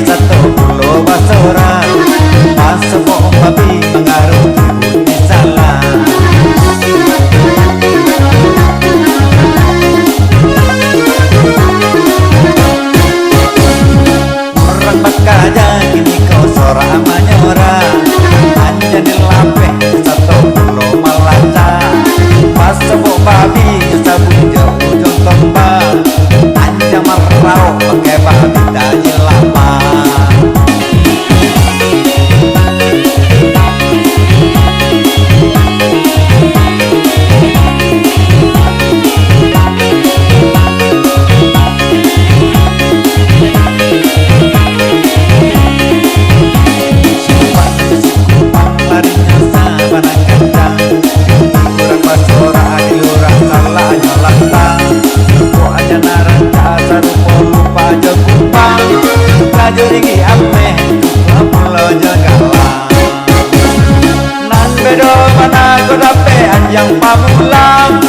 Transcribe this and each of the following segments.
satu pulau basora, pas sepok babi mengaruh di salah. Orang bakaja kini kau sora manyora, hanya di lapeh satu pulau Malata, pas sepok babi sabun jauh ujung tombak, hanya merau pakai babi daji lama. Jurigi ame pulau Jagalang nan bedo mana ko dape anjang pamulang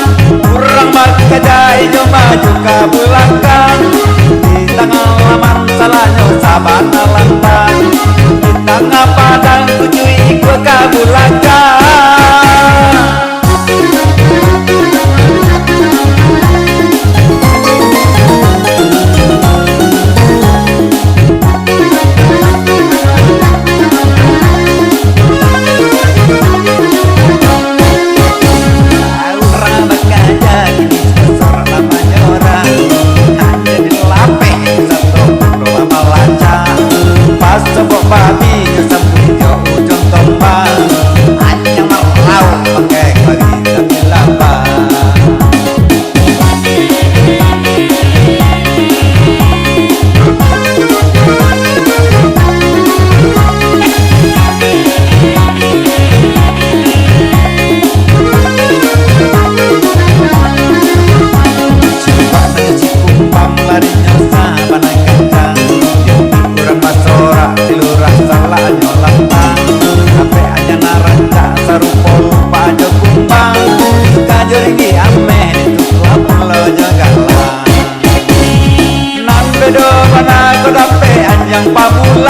kurang makajai jo maju ka belakang di tengah laman salahnya sabana lantang di tengah padang tujuh ikut ka belakang. Sepok babi kesambung jauh ujung tombak, hanya merau pakai kali dan lapar. Sifatnya si kumbang larinya sabana kencang, kurang basora tilurah salah nyolatan, ape aja naranca sarupo lupa aja kumbang, kajurigi ame tukla pulau Jagalang. Nan bedo mana ko dape anjang pamula.